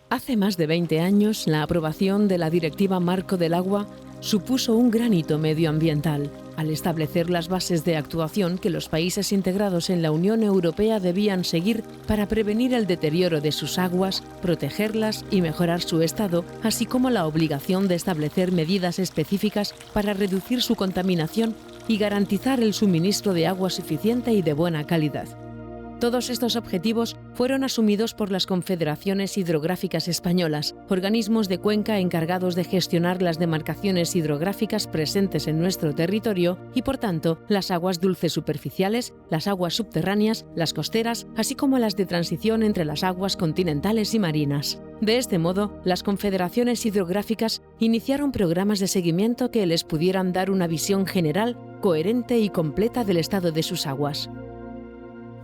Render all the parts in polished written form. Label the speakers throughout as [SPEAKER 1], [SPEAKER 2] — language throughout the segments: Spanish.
[SPEAKER 1] Hace más de 20 años, la aprobación de la Directiva Marco del Agua supuso un gran hito medioambiental, al establecer las bases de actuación que los países integrados en la Unión Europea debían seguir para prevenir el deterioro de sus aguas, protegerlas y mejorar su estado, así como la obligación de establecer medidas específicas para reducir su contaminación y garantizar el suministro de agua suficiente y de buena calidad. Todos estos objetivos fueron asumidos por las confederaciones hidrográficas españolas, organismos de cuenca encargados de gestionar las demarcaciones hidrográficas presentes en nuestro territorio y, por tanto, las aguas dulces superficiales, las aguas subterráneas, las costeras, así como las de transición entre las aguas continentales y marinas. De este modo, las confederaciones hidrográficas iniciaron programas de seguimiento que les pudieran dar una visión general, coherente y completa del estado de sus aguas.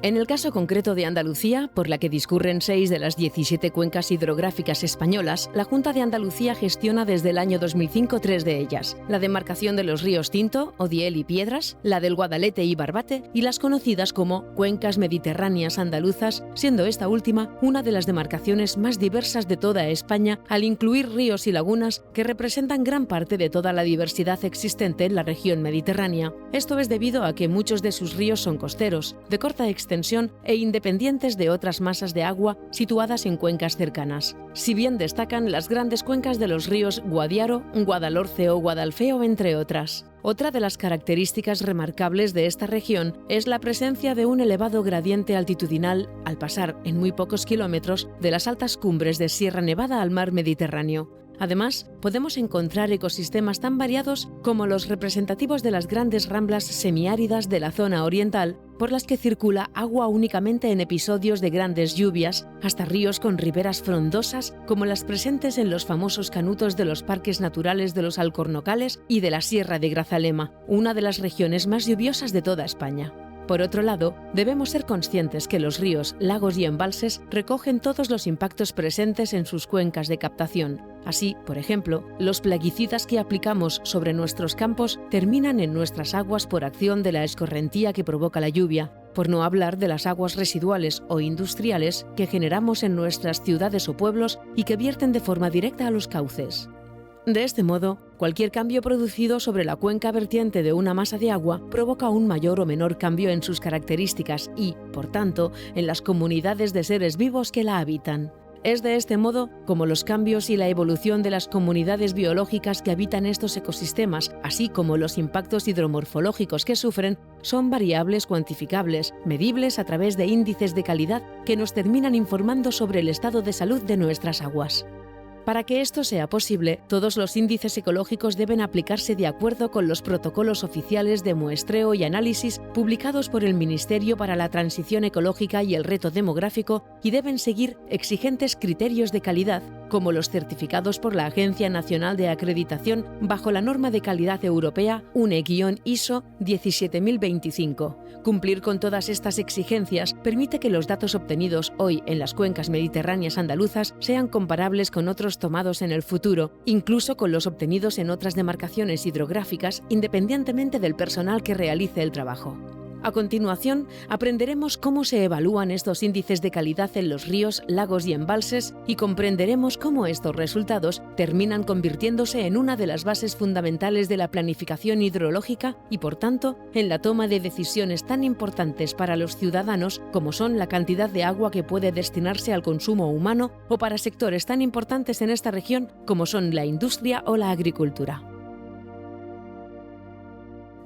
[SPEAKER 1] En el caso concreto de Andalucía, por la que discurren 6 de las 17 cuencas hidrográficas españolas, la Junta de Andalucía gestiona desde el año 2005 3 de ellas: la demarcación de los ríos Tinto, Odiel y Piedras, la del Guadalete y Barbate y las conocidas como cuencas mediterráneas andaluzas, siendo esta última una de las demarcaciones más diversas de toda España al incluir ríos y lagunas que representan gran parte de toda la diversidad existente en la región mediterránea. Esto es debido a que muchos de sus ríos son costeros, de corta extensión e independientes de otras masas de agua situadas en cuencas cercanas. Si bien destacan las grandes cuencas de los ríos Guadiaro, Guadalhorce o Guadalfeo, entre otras. Otra de las características remarcables de esta región es la presencia de un elevado gradiente altitudinal al pasar en muy pocos kilómetros de las altas cumbres de Sierra Nevada al mar Mediterráneo. Además, podemos encontrar ecosistemas tan variados como los representativos de las grandes ramblas semiáridas de la zona oriental, por las que circula agua únicamente en episodios de grandes lluvias, hasta ríos con riberas frondosas como las presentes en los famosos canutos de los parques naturales de los Alcornocales y de la Sierra de Grazalema, una de las regiones más lluviosas de toda España. Por otro lado, debemos ser conscientes que los ríos, lagos y embalses recogen todos los impactos presentes en sus cuencas de captación. Así, por ejemplo, los plaguicidas que aplicamos sobre nuestros campos terminan en nuestras aguas por acción de la escorrentía que provoca la lluvia, por no hablar de las aguas residuales o industriales que generamos en nuestras ciudades o pueblos y que vierten de forma directa a los cauces. De este modo, cualquier cambio producido sobre la cuenca vertiente de una masa de agua provoca un mayor o menor cambio en sus características y, por tanto, en las comunidades de seres vivos que la habitan. Es de este modo como los cambios y la evolución de las comunidades biológicas que habitan estos ecosistemas, así como los impactos hidromorfológicos que sufren, son variables cuantificables, medibles a través de índices de calidad que nos terminan informando sobre el estado de salud de nuestras aguas. Para que esto sea posible, todos los índices ecológicos deben aplicarse de acuerdo con los protocolos oficiales de muestreo y análisis publicados por el Ministerio para la Transición Ecológica y el Reto Demográfico y deben seguir exigentes criterios de calidad, como los certificados por la Agencia Nacional de Acreditación bajo la norma de calidad europea UNE-ISO 17025. Cumplir con todas estas exigencias permite que los datos obtenidos hoy en las cuencas mediterráneas andaluzas sean comparables con otros tomados en el futuro, incluso con los obtenidos en otras demarcaciones hidrográficas, independientemente del personal que realice el trabajo. A continuación, aprenderemos cómo se evalúan estos índices de calidad en los ríos, lagos y embalses y comprenderemos cómo estos resultados terminan convirtiéndose en una de las bases fundamentales de la planificación hidrológica y, por tanto, en la toma de decisiones tan importantes para los ciudadanos como son la cantidad de agua que puede destinarse al consumo humano o para sectores tan importantes en esta región como son la industria o la agricultura.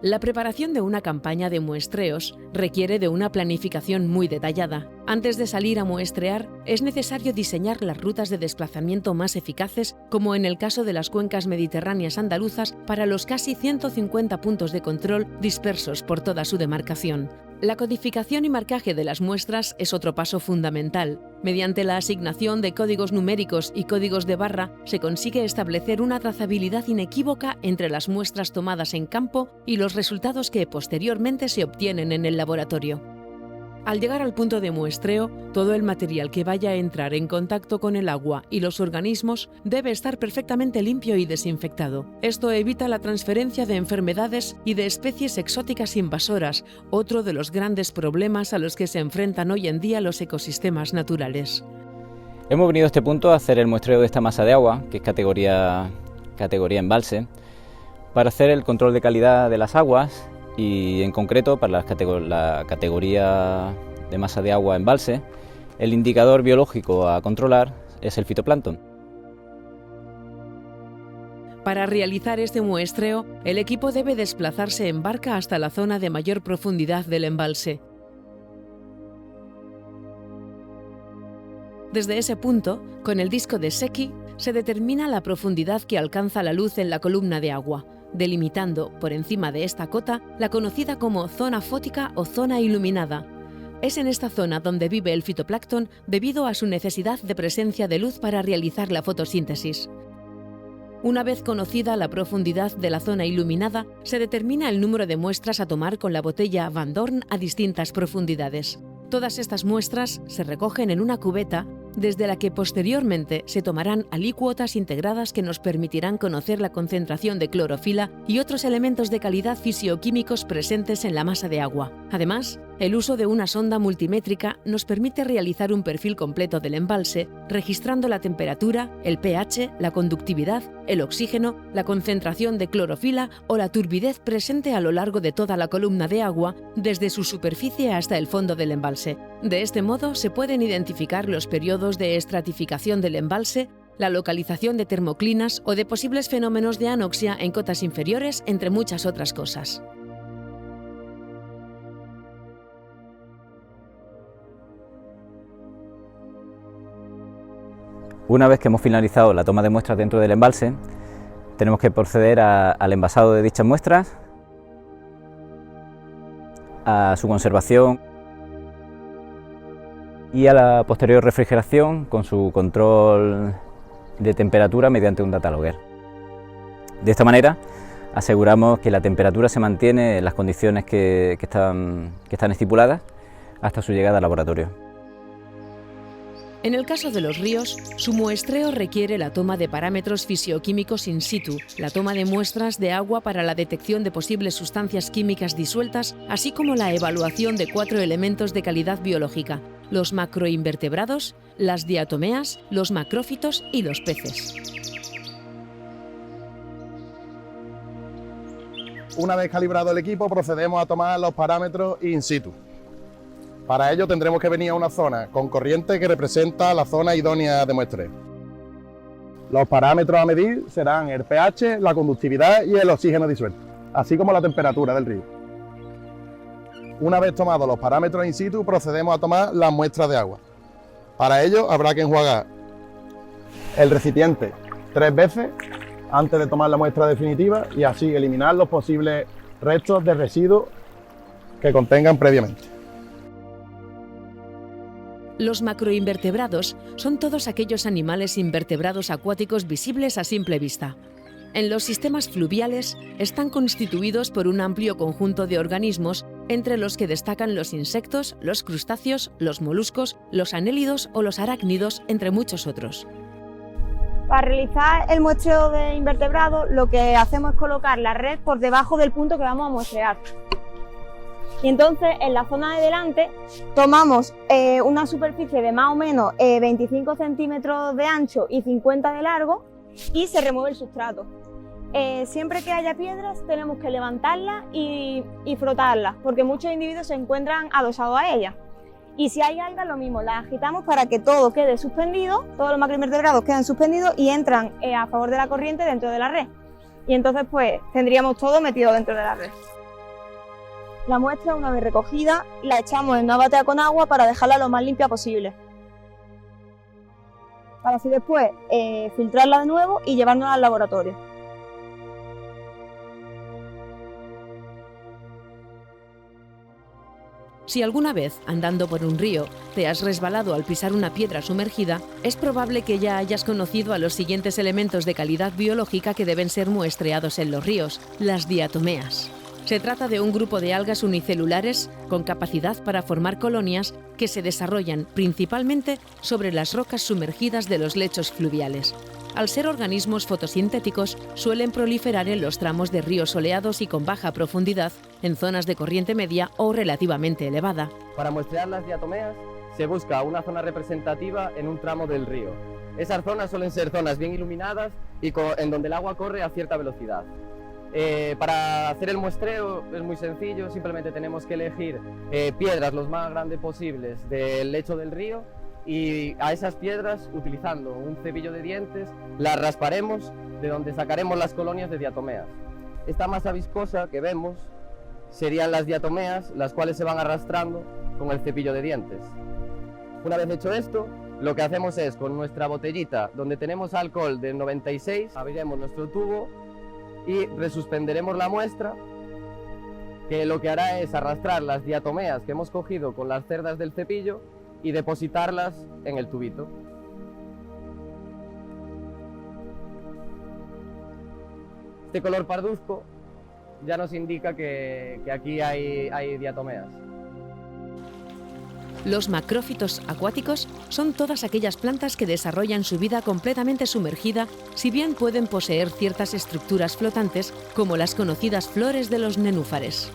[SPEAKER 1] La preparación de una campaña de muestreos requiere de una planificación muy detallada. Antes de salir a muestrear, es necesario diseñar las rutas de desplazamiento más eficaces, como en el caso de las cuencas mediterráneas andaluzas, para los casi 150 puntos de control dispersos por toda su demarcación. La codificación y marcaje de las muestras es otro paso fundamental. Mediante la asignación de códigos numéricos y códigos de barra, se consigue establecer una trazabilidad inequívoca entre las muestras tomadas en campo y los resultados que posteriormente se obtienen en el laboratorio. Al llegar al punto de muestreo, todo el material que vaya a entrar en contacto con el agua y los organismos debe estar perfectamente limpio y desinfectado. Esto evita la transferencia de enfermedades y de especies exóticas invasoras, otro de los grandes problemas a los que se enfrentan hoy en día los ecosistemas naturales.
[SPEAKER 2] Hemos venido a este punto a hacer el muestreo de esta masa de agua, que es categoría embalse, para hacer el control de calidad de las aguas y en concreto para la categoría de masa de agua embalse, el indicador biológico a controlar es el fitoplancton.
[SPEAKER 1] Para realizar este muestreo, el equipo debe desplazarse en barca hasta la zona de mayor profundidad del embalse. Desde ese punto, con el disco de Secchi, se determina la profundidad que alcanza la luz en la columna de agua, delimitando, por encima de esta cota, la conocida como zona fótica o zona iluminada. Es en esta zona donde vive el fitoplancton debido a su necesidad de presencia de luz para realizar la fotosíntesis. Una vez conocida la profundidad de la zona iluminada, se determina el número de muestras a tomar con la botella Van Dorn a distintas profundidades. Todas estas muestras se recogen en una cubeta, desde la que posteriormente se tomarán alícuotas integradas que nos permitirán conocer la concentración de clorofila y otros elementos de calidad fisioquímicos presentes en la masa de agua. Además, el uso de una sonda multimétrica nos permite realizar un perfil completo del embalse, registrando la temperatura, el pH, la conductividad, el oxígeno, la concentración de clorofila o la turbidez presente a lo largo de toda la columna de agua, desde su superficie hasta el fondo del embalse. De este modo, se pueden identificar los periodos de estratificación del embalse, la localización de termoclinas o de posibles fenómenos de anoxia en cotas inferiores, entre muchas otras cosas.
[SPEAKER 2] Una vez que hemos finalizado la toma de muestras dentro del embalse, tenemos que proceder al envasado de dichas muestras, a su conservación y a la posterior refrigeración con su control de temperatura mediante un data logger. De esta manera aseguramos que la temperatura se mantiene en las condiciones que están estipuladas hasta su llegada al laboratorio.
[SPEAKER 1] En el caso de los ríos, su muestreo requiere la toma de parámetros fisioquímicos in situ, la toma de muestras de agua para la detección de posibles sustancias químicas disueltas, así como la evaluación de 4 elementos de calidad biológica: los macroinvertebrados, las diatomeas, los macrófitos y los peces.
[SPEAKER 3] Una vez calibrado el equipo, procedemos a tomar los parámetros in situ. Para ello tendremos que venir a una zona con corriente que representa la zona idónea de muestreo. Los parámetros a medir serán el pH, la conductividad y el oxígeno disuelto, así como la temperatura del río. Una vez tomados los parámetros in situ, procedemos a tomar las muestras de agua. Para ello habrá que enjuagar el recipiente 3 veces antes de tomar la muestra definitiva y así eliminar los posibles restos de residuos que contengan previamente.
[SPEAKER 1] Los macroinvertebrados son todos aquellos animales invertebrados acuáticos visibles a simple vista. En los sistemas fluviales están constituidos por un amplio conjunto de organismos, entre los que destacan los insectos, los crustáceos, los moluscos, los anélidos o los arácnidos, entre muchos otros.
[SPEAKER 4] Para realizar el muestreo de invertebrados, lo que hacemos es colocar la red por debajo del punto que vamos a muestrear. Y entonces, en la zona de delante, tomamos una superficie de más o menos 25 centímetros de ancho y 50 de largo y se remueve el sustrato. Siempre que haya piedras, tenemos que levantarlas y frotarlas, porque muchos individuos se encuentran adosados a ellas. Y si hay algas, lo mismo, las agitamos para que todo quede suspendido, todos los macroinvertebrados quedan suspendidos y entran a favor de la corriente dentro de la red. Y entonces, pues, tendríamos todo metido dentro de la red. La muestra, una vez recogida, la echamos en una batea con agua para dejarla lo más limpia posible. Para así después filtrarla de nuevo y llevárnosla al laboratorio.
[SPEAKER 1] Si alguna vez, andando por un río, te has resbalado al pisar una piedra sumergida, es probable que ya hayas conocido a los siguientes elementos de calidad biológica que deben ser muestreados en los ríos: las diatomeas. Se trata de un grupo de algas unicelulares con capacidad para formar colonias que se desarrollan principalmente sobre las rocas sumergidas de los lechos fluviales. Al ser organismos fotosintéticos, suelen proliferar en los tramos de ríos soleados y con baja profundidad, en zonas de corriente media o relativamente elevada.
[SPEAKER 5] Para muestrear las diatomeas se busca una zona representativa en un tramo del río. Esas zonas suelen ser zonas bien iluminadas y en donde el agua corre a cierta velocidad. Para hacer el muestreo es muy sencillo, simplemente tenemos que elegir piedras los más grandes posibles del lecho del río y a esas piedras, utilizando un cepillo de dientes, las rasparemos, de donde sacaremos las colonias de diatomeas. Esta masa viscosa que vemos serían las diatomeas, las cuales se van arrastrando con el cepillo de dientes. Una vez hecho esto, lo que hacemos es, con nuestra botellita donde tenemos alcohol de 96, abriremos nuestro tubo y resuspenderemos la muestra, que lo que hará es arrastrar las diatomeas que hemos cogido con las cerdas del cepillo y depositarlas en el tubito. Este color parduzco ya nos indica que aquí hay diatomeas.
[SPEAKER 1] Los macrófitos acuáticos son todas aquellas plantas que desarrollan su vida completamente sumergida, si bien pueden poseer ciertas estructuras flotantes, como las conocidas flores de los nenúfares.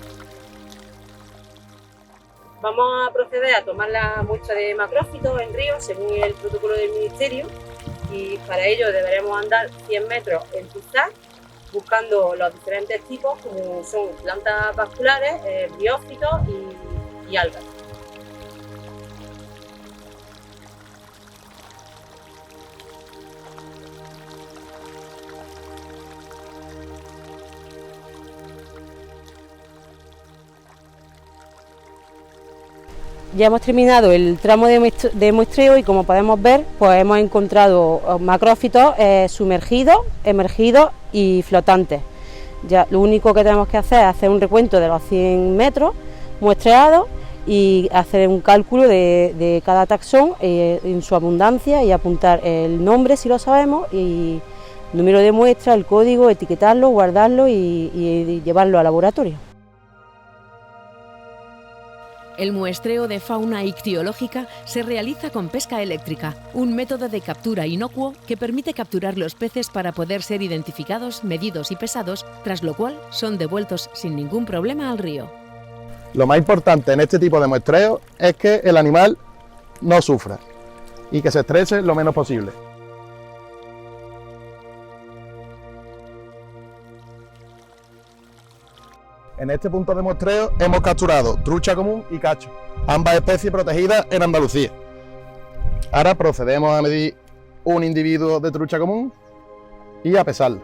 [SPEAKER 6] Vamos a proceder a tomar la muestra de macrófitos en río según el protocolo del Ministerio, y para ello deberemos andar 100 metros en zigzag, buscando los diferentes tipos, como son plantas vasculares, briófitos y algas. Ya hemos terminado el tramo de muestreo y, como podemos ver, pues hemos encontrado macrófitos sumergidos, emergidos y flotantes. Ya lo único que tenemos que hacer es hacer un recuento de los 100 metros muestreados y hacer un cálculo de cada taxón en su abundancia y apuntar el nombre, si lo sabemos, y el número de muestra, el código, etiquetarlo, guardarlo y llevarlo al laboratorio.
[SPEAKER 1] El muestreo de fauna ictiológica se realiza con pesca eléctrica, un método de captura inocuo que permite capturar los peces para poder ser identificados, medidos y pesados, tras lo cual son devueltos sin ningún problema al río.
[SPEAKER 3] Lo más importante en este tipo de muestreo es que el animal no sufra y que se estrese lo menos posible. En este punto de muestreo hemos capturado trucha común y cacho, ambas especies protegidas en Andalucía. Ahora procedemos a medir un individuo de trucha común y a pesarlo.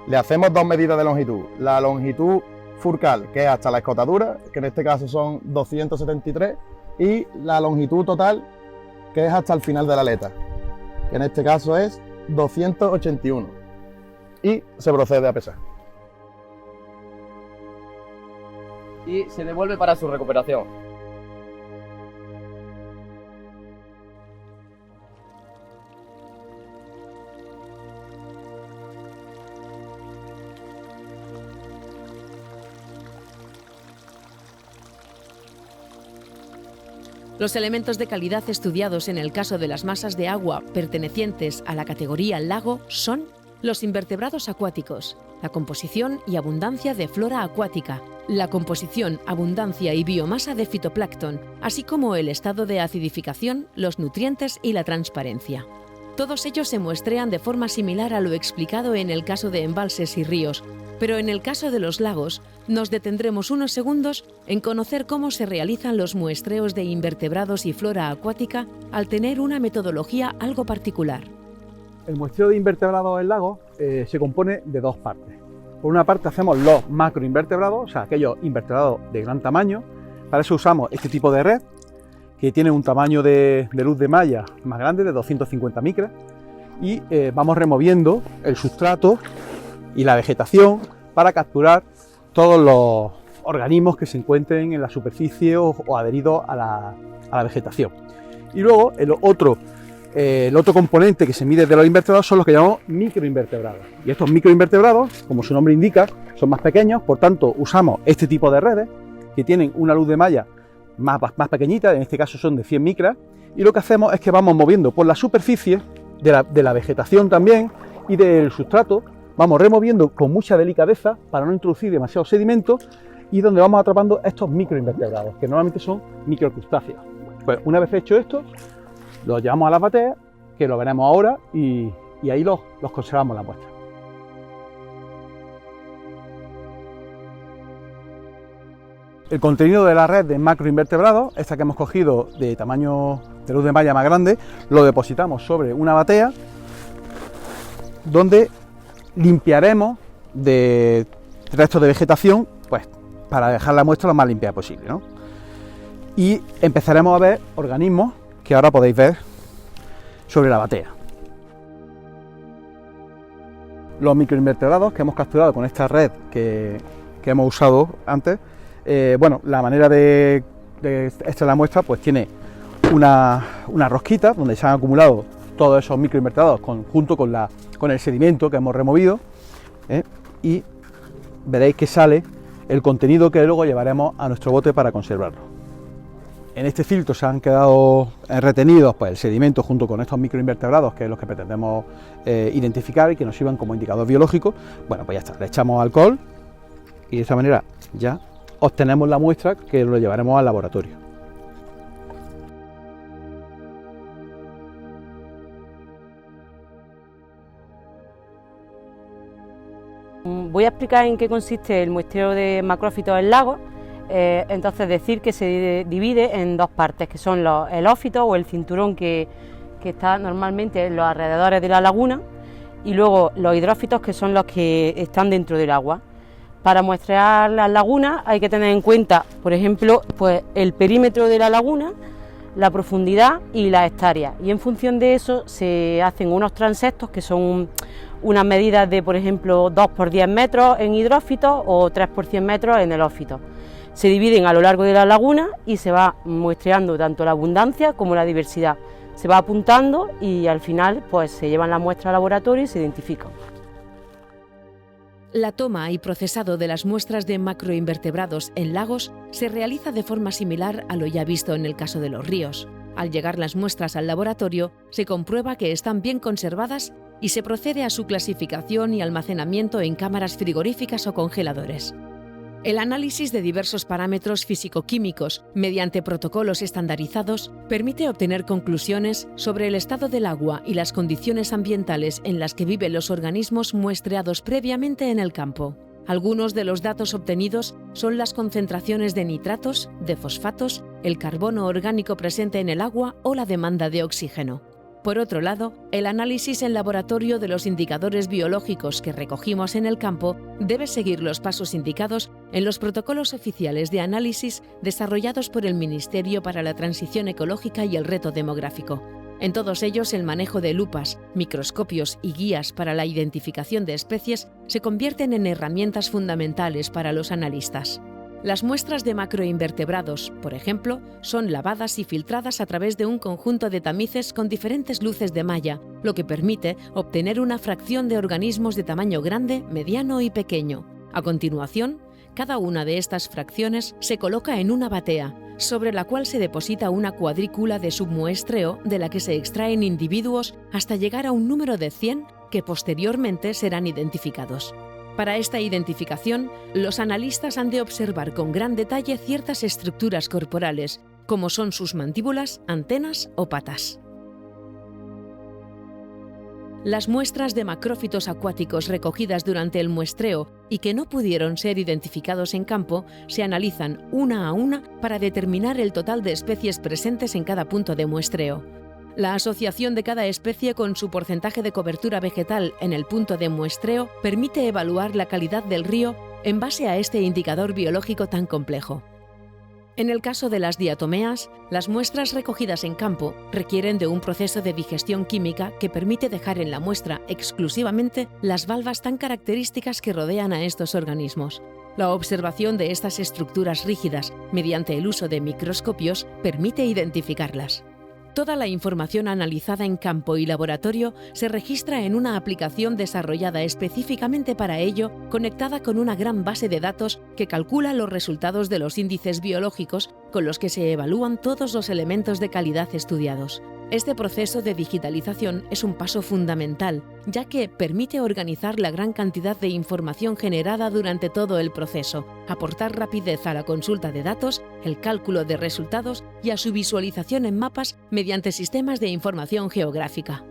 [SPEAKER 3] Le hacemos dos medidas de longitud: la longitud furcal, que es hasta la escotadura, que en este caso son 273, y la longitud total, que es hasta el final de la aleta, que en este caso es 281, y se procede a pesar.
[SPEAKER 5] Y se devuelve para su recuperación.
[SPEAKER 1] Los elementos de calidad estudiados en el caso de las masas de agua pertenecientes a la categoría lago son los invertebrados acuáticos, la composición y abundancia de flora acuática, la composición, abundancia y biomasa de fitoplancton, así como el estado de acidificación, los nutrientes y la transparencia. Todos ellos se muestrean de forma similar a lo explicado en el caso de embalses y ríos, pero en el caso de los lagos nos detendremos unos segundos en conocer cómo se realizan los muestreos de invertebrados y flora acuática al tener una metodología algo particular.
[SPEAKER 7] El muestreo de invertebrados en lagos se compone de dos partes. Por una parte hacemos los macroinvertebrados, o sea, aquellos invertebrados de gran tamaño. Para eso usamos este tipo de red, que tiene un tamaño de luz de malla más grande, de 250 micras, y vamos removiendo el sustrato y la vegetación para capturar todos los organismos que se encuentren en la superficie o adheridos a la vegetación. Y luego el otro componente que se mide de los invertebrados son los que llamamos microinvertebrados. Y estos microinvertebrados, como su nombre indica, son más pequeños, por tanto usamos este tipo de redes que tienen una luz de malla más pequeñita, en este caso son de 100 micras, y lo que hacemos es que vamos moviendo por la superficie de la vegetación también y del sustrato, vamos removiendo con mucha delicadeza para no introducir demasiado sedimento, y donde vamos atrapando estos microinvertebrados, que normalmente son microcrustáceos. Pues una vez hecho esto, los llevamos a las bateas, que lo veremos ahora, y ahí los conservamos la muestra. El contenido de la red de macroinvertebrados, esta que hemos cogido de tamaño de luz de malla más grande, lo depositamos sobre una batea donde limpiaremos de restos de vegetación, pues para dejar la muestra lo más limpia posible, ¿no? Y empezaremos a ver organismos que ahora podéis ver sobre la batea. Los microinvertebrados que hemos capturado con esta red que hemos usado antes, bueno, la manera de extraer la muestra pues tiene una rosquita donde se han acumulado todos esos microinvertebrados junto con el sedimento que hemos removido, y veréis que sale el contenido que luego llevaremos a nuestro bote para conservarlo. En este filtro se han quedado retenidos pues, el sedimento junto con estos microinvertebrados, que es los que pretendemos identificar y que nos sirvan como indicador biológico. Bueno, pues ya está, le echamos alcohol y de esta manera ya obtenemos la muestra que lo llevaremos al laboratorio.
[SPEAKER 6] Voy a explicar en qué consiste el muestreo de macrófitos en lagos. Entonces decir que se divide en dos partes, que son los helófitos o el cinturón que está normalmente en los alrededores de la laguna, y luego los hidrófitos, que son los que están dentro del agua. Para muestrear las lagunas hay que tener en cuenta, por ejemplo, pues el perímetro de la laguna, la profundidad y las hectáreas, y en función de eso se hacen unos transectos que son unas medidas de, por ejemplo, 2 por 10 metros en hidrófitos o 3 por 100 metros en helófitos. Se dividen a lo largo de la laguna y se va muestreando tanto la abundancia como la diversidad. Se va apuntando y al final pues se llevan las muestras al laboratorio y se identifican.
[SPEAKER 1] La toma y procesado de las muestras de macroinvertebrados en lagos se realiza de forma similar a lo ya visto en el caso de los ríos. Al llegar las muestras al laboratorio, se comprueba que están bien conservadas y se procede a su clasificación y almacenamiento en cámaras frigoríficas o congeladores. El análisis de diversos parámetros físico-químicos mediante protocolos estandarizados permite obtener conclusiones sobre el estado del agua y las condiciones ambientales en las que viven los organismos muestreados previamente en el campo. Algunos de los datos obtenidos son las concentraciones de nitratos, de fosfatos, el carbono orgánico presente en el agua o la demanda de oxígeno. Por otro lado, el análisis en laboratorio de los indicadores biológicos que recogimos en el campo debe seguir los pasos indicados en los protocolos oficiales de análisis desarrollados por el Ministerio para la Transición Ecológica y el Reto Demográfico. En todos ellos, el manejo de lupas, microscopios y guías para la identificación de especies se convierten en herramientas fundamentales para los analistas. Las muestras de macroinvertebrados, por ejemplo, son lavadas y filtradas a través de un conjunto de tamices con diferentes luces de malla, lo que permite obtener una fracción de organismos de tamaño grande, mediano y pequeño. A continuación, cada una de estas fracciones se coloca en una batea, sobre la cual se deposita una cuadrícula de submuestreo de la que se extraen individuos hasta llegar a un número de 100 que posteriormente serán identificados. Para esta identificación, los analistas han de observar con gran detalle ciertas estructuras corporales, como son sus mandíbulas, antenas o patas. Las muestras de macrófitos acuáticos recogidas durante el muestreo y que no pudieron ser identificados en campo se analizan una a una para determinar el total de especies presentes en cada punto de muestreo. La asociación de cada especie con su porcentaje de cobertura vegetal en el punto de muestreo permite evaluar la calidad del río en base a este indicador biológico tan complejo. En el caso de las diatomeas, las muestras recogidas en campo requieren de un proceso de digestión química que permite dejar en la muestra exclusivamente las valvas tan características que rodean a estos organismos. La observación de estas estructuras rígidas mediante el uso de microscopios permite identificarlas. Toda la información analizada en campo y laboratorio se registra en una aplicación desarrollada específicamente para ello, conectada con una gran base de datos que calcula los resultados de los índices biológicos con los que se evalúan todos los elementos de calidad estudiados. Este proceso de digitalización es un paso fundamental, ya que permite organizar la gran cantidad de información generada durante todo el proceso, aportar rapidez a la consulta de datos, el cálculo de resultados y a su visualización en mapas mediante sistemas de información geográfica.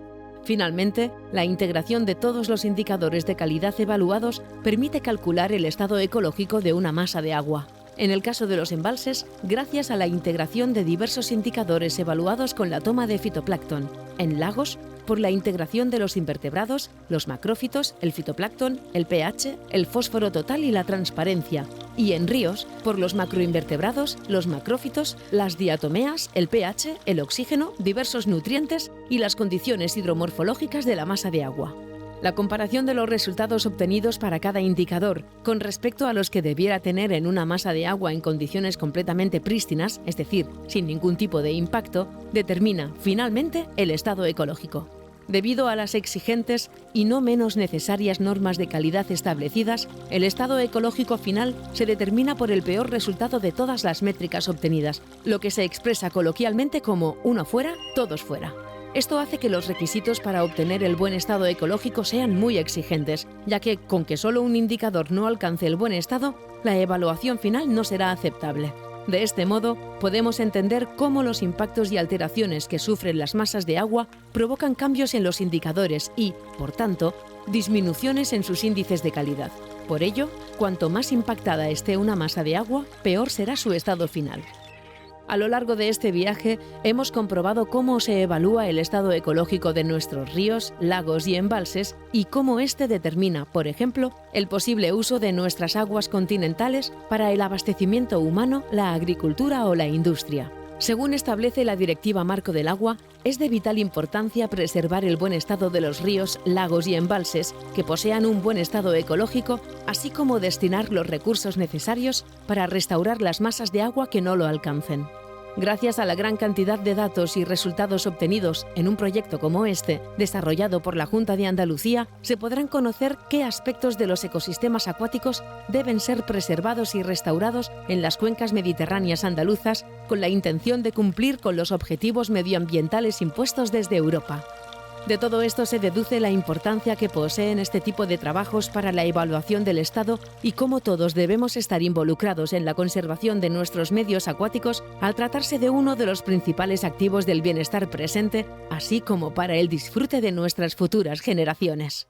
[SPEAKER 1] Finalmente, la integración de todos los indicadores de calidad evaluados permite calcular el estado ecológico de una masa de agua. En el caso de los embalses, gracias a la integración de diversos indicadores evaluados con la toma de fitoplancton. En lagos, por la integración de los invertebrados, los macrófitos, el fitoplancton, el pH, el fósforo total y la transparencia. Y en ríos, por los macroinvertebrados, los macrófitos, las diatomeas, el pH, el oxígeno, diversos nutrientes y las condiciones hidromorfológicas de la masa de agua. La comparación de los resultados obtenidos para cada indicador con respecto a los que debiera tener en una masa de agua en condiciones completamente prístinas, es decir, sin ningún tipo de impacto, determina, finalmente, el estado ecológico. Debido a las exigentes y no menos necesarias normas de calidad establecidas, el estado ecológico final se determina por el peor resultado de todas las métricas obtenidas, lo que se expresa coloquialmente como uno fuera, todos fuera. Esto hace que los requisitos para obtener el buen estado ecológico sean muy exigentes, ya que con que solo un indicador no alcance el buen estado, la evaluación final no será aceptable. De este modo, podemos entender cómo los impactos y alteraciones que sufren las masas de agua provocan cambios en los indicadores y, por tanto, disminuciones en sus índices de calidad. Por ello, cuanto más impactada esté una masa de agua, peor será su estado final. A lo largo de este viaje hemos comprobado cómo se evalúa el estado ecológico de nuestros ríos, lagos y embalses y cómo este determina, por ejemplo, el posible uso de nuestras aguas continentales para el abastecimiento humano, la agricultura o la industria. Según establece la Directiva Marco del Agua, es de vital importancia preservar el buen estado de los ríos, lagos y embalses que posean un buen estado ecológico, así como destinar los recursos necesarios para restaurar las masas de agua que no lo alcancen. Gracias a la gran cantidad de datos y resultados obtenidos en un proyecto como este, desarrollado por la Junta de Andalucía, se podrán conocer qué aspectos de los ecosistemas acuáticos deben ser preservados y restaurados en las cuencas mediterráneas andaluzas, con la intención de cumplir con los objetivos medioambientales impuestos desde Europa. De todo esto se deduce la importancia que poseen este tipo de trabajos para la evaluación del estado y cómo todos debemos estar involucrados en la conservación de nuestros medios acuáticos al tratarse de uno de los principales activos del bienestar presente, así como para el disfrute de nuestras futuras generaciones.